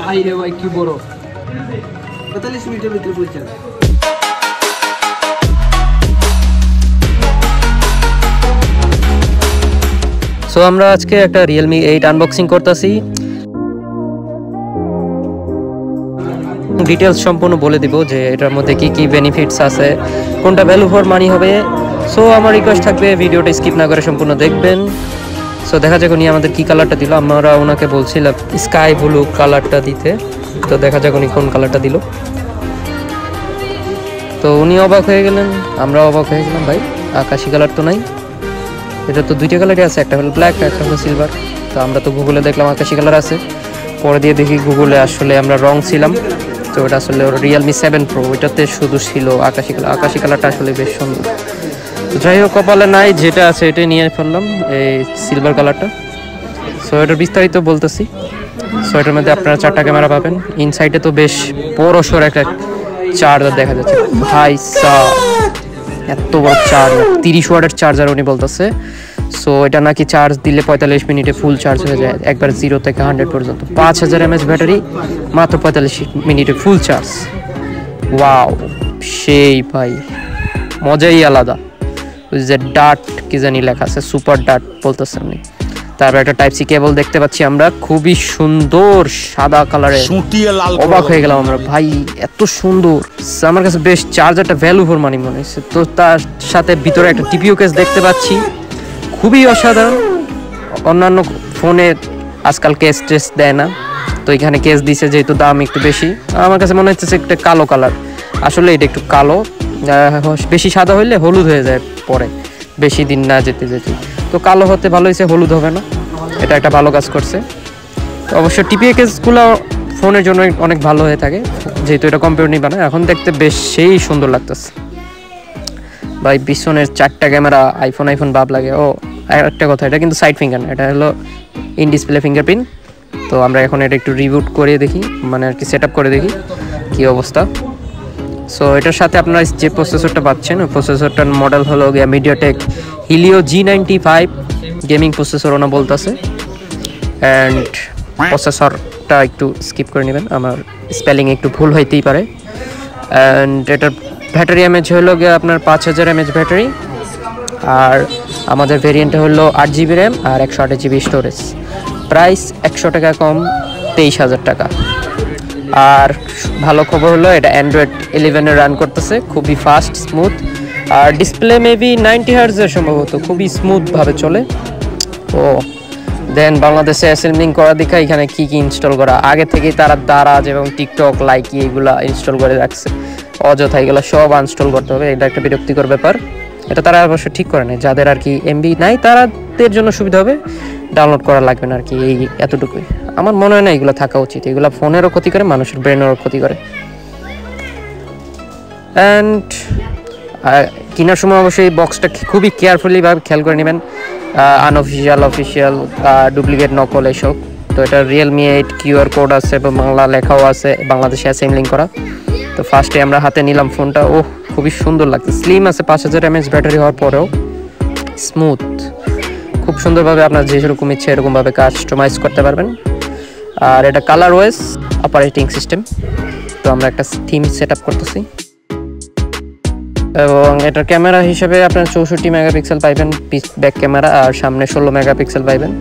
ভাই রে ভাই কি বড় 45 মিনিটের ভিতরে পৌঁছে যাবে। সো আমরা আজকে একটা Realme 8 আনবক্সিং করতেছি। ডিটেলস সম্পূর্ণ বলে দিব যে এটার মধ্যে কি কি বেনিফিটস আছে, কোনটা ভ্যালু ফর মানি হবে। সো আমার রিকোয়েস্ট থাকবে ভিডিওটা স্কিপ না করে সম্পূর্ণ দেখবেন। সো দেখা যাক উনি আমাদের কি কালারটা দিল। আমরা ওনাকে বলছিলাম স্কাই ব্লু কালারটা দিতে, তো দেখা যাক উনি কোন কালারটা দিল। তো উনি অবাক হয়ে গেলেন, আমরা অবাক হয়ে গেলাম। ভাই আকাশি কালার তো নাই, এটা তো দুইটা কালারই আছে, একটা হলো ব্ল্যাক একটা হলো সিলভার। তো আমরা তো গুগলে দেখলাম আকাশি কালার আছে, পরে দিয়ে দেখি গুগলে আসলে আমরা রং ছিলাম। তো এটা আসলে Realme 7 Pro, ওইটাতে শুধু ছিল আকাশি কালার। আকাশি কালারটা আসলে বেশ সুন্দর। তো যাই হোক, কপালে নাই, যেটা আছে এটাই নিয়ে ফেললাম, এই সিলভার কালারটা। সো এটার বিস্তারিত বলতেছি। সো এটার মধ্যে আপনারা 4টা ক্যামেরা পাবেন। ইনসাইডে তো বেশ বড়সড় একটা চার্জার দেখা যাচ্ছে। ভাই সাব এত বড় চার্জার, 30 ওয়াটের চার্জার উনি বলতেছে। সো এটা নাকি চার্জ দিলে 45 মিনিটে ফুল চার্জ হয়ে যায়, একবার 0 থেকে 100 পর্যন্ত। 5000 mAh ব্যাটারি, মাত্র 45 মিনিটে ফুল চার্জ। ওয়াও, সেই ভাই মজাই আলাদা। ওই যে ডাট কি জানি লেখা আছে, সুপার ডাট বলতেছে উনি। তারপর একটা টাইপ সি কেবল দেখতে পাচ্ছি আমরা, খুবই সুন্দর সাদা কালারের। অবাক হয়ে গেলাম আমরা, ভাই এত সুন্দর। আমার কাছে বেশ চার্জারটা ভ্যালু ফর মানি মনে হচ্ছে। তো তার সাথে ভিতরে একটা টিপিও কেস দেখতে পাচ্ছি, খুবই অসাধারণ। অন্যান্য ফোনে আজকাল কেস টেস দেয় না, তো এখানে কেস দিছে যেহেতু দাম একটু বেশি। আমার কাছে মনে হচ্ছে একটা কালো কালার, আসলে এটা একটু কালো। বেশি সাদা হইলে হলুদ হয়ে যায় পরে, বেশি দিন না যেতে যেতে। তো কালো হতে ভালো হয়েছে, হলুদ হবে না, এটা একটা ভালো কাজ করছে। তো অবশ্য টিপিএ কেসগুলো ফোনের জন্য অনেক ভালো হয়ে থাকে, যেহেতু এটা কোম্পানি বানায়। এখন দেখতে বেশ সেই সুন্দর লাগতেছে ভাই। পিছনের 4টা ক্যামেরা, আইফোন ভাব লাগে। ও একটা কথা, এটা কিন্তু সাইড ফিঙ্গার না, এটা হলো ইন ডিসপ্লে ফিঙ্গারপ্রিন্ট। তো আমরা এখন এটা একটু রিবুট করে দেখি, মানে আর কি সেট আপ করে দেখি কী অবস্থা। সো এটার সাথে আপনারা যে প্রসেসরটা পাচ্ছেন, ওই প্রসেসরটার মডেল হলো MediaTek Helio G95 gaming processor ওনা বলতেছে। অ্যান্ড প্রসেসরটা একটু স্কিপ করে নেবেন, আমার স্পেলিং একটু ভুল হইতেই পারে। অ্যান্ড এটার ব্যাটারি এমএচ হলো গিয়ে আপনার 5000 mAh ব্যাটারি। আর আমাদের ভেরিয়েন্টটা হলো 8GB র্যাম আর 128GB স্টোরেজ। প্রাইস 100 টাকা কম, 23000 টাকা। আর ভালো খবর হলো এটা Android 11 রান করতেছে, খুবই ফাস্ট স্মুথ। আর ডিসপ্লে মেবি 90 হার্টজের সম্ভবত, খুবই স্মুথভাবে চলে। ও দেন বাংলাদেশে অ্যাসেম্বলিং করা দেখা এখানে কি কি ইনস্টল করা, আগে থেকেই তারা দারাজ এবং টিকটক লাইকি এগুলা ইনস্টল করে রাখছে। অযথা এগুলো সব আনস্টল করতে হবে, এটা একটা বিরক্তিকর ব্যাপার। এটা তারা অবশ্য ঠিক করে নেয়, যাদের আর কি এমবি নাই তাদের জন্য সুবিধা হবে, ডাউনলোড করা লাগবে না আর কি, এই এতটুকুই। আমার মনে হয় না এগুলো থাকা উচিত, এগুলো ফোনেরও ক্ষতি করে, মানুষের ব্রেনেরও ক্ষতি করে। অ্যান্ড কেনার সময় অবশ্যই এই বক্সটা খুবই কেয়ারফুলিভাবে খেয়াল করে নেবেন, আনঅফিসিয়াল অফিসিয়াল ডুপ্লিকেট নকল এসব। তো এটা Realme 8 QR কোড আছে এবং বাংলা লেখাও আছে, বাংলাদেশে অ্যাসেম্বলিং করা। তো ফার্স্টে আমরা হাতে নিলাম ফোনটা, ও খুবই সুন্দর লাগছে, স্লিম আছে, 5000 mAh ব্যাটারি হওয়ার পরেও স্মুথ, খুব সুন্দরভাবে আপনার যেরকম ইচ্ছে এরকমভাবে কাস্টমাইজ করতে পারবেন। আর এটা কালার ওয়েস অপারেটিং সিস্টেম। তো আমরা একটা থিম সেট আপ করতেছি। এবং এটার ক্যামেরা হিসেবে আপনার 64 মেগাপিক্সেল পাইবেন ব্যাক ক্যামেরা, আর সামনে 16 মেগাপিক্সেল পাইবেন।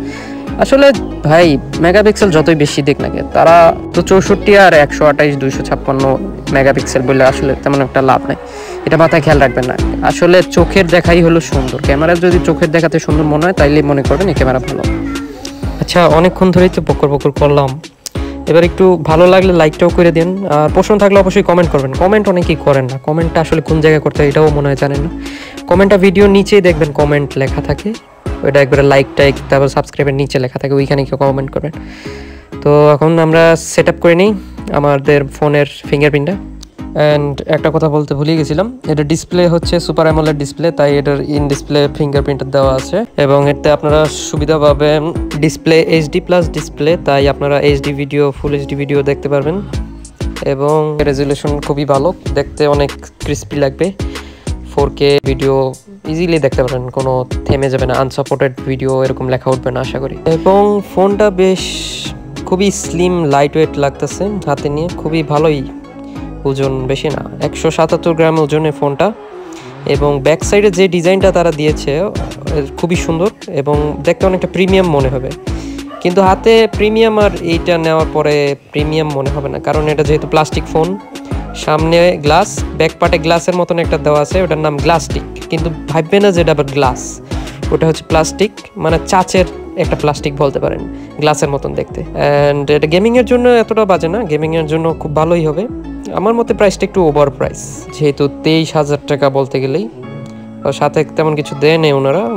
আসলে ভাই মেগাপিক্সেল যতই বেশি দিক না কেন, তারা তো 64 আর 128 256 মেগাপিক্সেল বলে আসলে তেমন একটা লাভ নাই, এটা মাথায় খেয়াল রাখবেন না। আসলে চোখের দেখাই হলো সুন্দর, ক্যামেরা যদি চোখের দেখাতে সুন্দর মনে হয় তাইলে মনে করবেন এই ক্যামেরা ভালো। আচ্ছা, অনেকক্ষণ ধরেই তো বকর করলাম, এবার একটু ভালো লাগলে লাইকটাও করে দিন। আর প্রশ্ন থাকলে অবশ্যই কমেন্ট করবেন, কমেন্ট অনেকেই করেন না, কমেন্টটা আসলে কোন জায়গায় করতে হয় এটাও মনে হয় জানেন না। কমেন্টটা ভিডিওর নিচেই দেখবেন কমেন্ট লেখা থাকে, ওইটা একবারে লাইক টাইক তারপর সাবস্ক্রাইবের নিচে লেখা থাকে, ওইখানে কেউ কমেন্ট করবেন। তো এখন আমরা সেট আপ করে নিই আমাদের ফোনের ফিঙ্গারপ্রিন্টটা। অ্যান্ড একটা কথা বলতে ভুলে গেছিলাম, এটা ডিসপ্লে হচ্ছে সুপার অ্যামোলেড ডিসপ্লে, তাই এটার ইন ডিসপ্লে ফিঙ্গারপ্রিন্ট দেওয়া আছে। এবং এতে আপনারা সুবিধা পাবেন ডিসপ্লে HD+ ডিসপ্লে, তাই আপনারা HD ভিডিও, ফুল HD ভিডিও দেখতে পারবেন। এবং রেজুলেশন খুবই ভালো, দেখতে অনেক ক্রিস্পি লাগবে। 4K ভিডিও ইজিলি দেখতে পারেন, কোনো থেমে যাবে না, আনসাপোর্টেড ভিডিও এরকম লেখা উঠবে না আশা করি। এবং ফোনটা বেশ খুবই স্লিম লাইট ওয়েট লাগতেছে হাতে নিয়ে, খুবই ভালোই, ওজন বেশি না, 177 গ্রাম ওজনের ফোনটা। এবং ব্যাক সাইডে যে ডিজাইনটা তারা দিয়েছে খুবই সুন্দর এবং দেখতে অনেকটা প্রিমিয়াম মনে হবে, কিন্তু হাতে প্রিমিয়াম আর এইটা নেওয়ার পরে প্রিমিয়াম মনে হবে না, কারণ এটা যেহেতু প্লাস্টিক ফোন, সামনে গ্লাস, ব্যাক পার্টে গ্লাসের মতন একটা দেওয়া আছে, ওটার নাম গ্লাস্টিক, কিন্তু ভাববে না যে এটা আবার গ্লাস, ওটা হচ্ছে প্লাস্টিক, মানে চাচের একটা প্লাস্টিক বলতে পারেন, গ্লাসের মতন দেখতে। অ্যান্ড এটা গেমিংয়ের জন্য এতটা বাজে না, গেমিংয়ের জন্য খুব ভালোই হবে আমার মতে। প্রাইসটা একটু ওভার প্রাইস, যেহেতু 23,000 টাকা বলতে গেলেই। সাথে তেমন কিছু দেয় নেই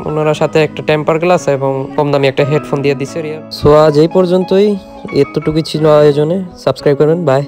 ওনারা সাথে একটা টেম্পার গ্লাস এবং কম দামি একটা হেডফোন দিয়ে দিছে। সো আজ এই পর্যন্তই, এতটুকুই ছিল আয়োজনে। সাবস্ক্রাইব করবেন, বাই।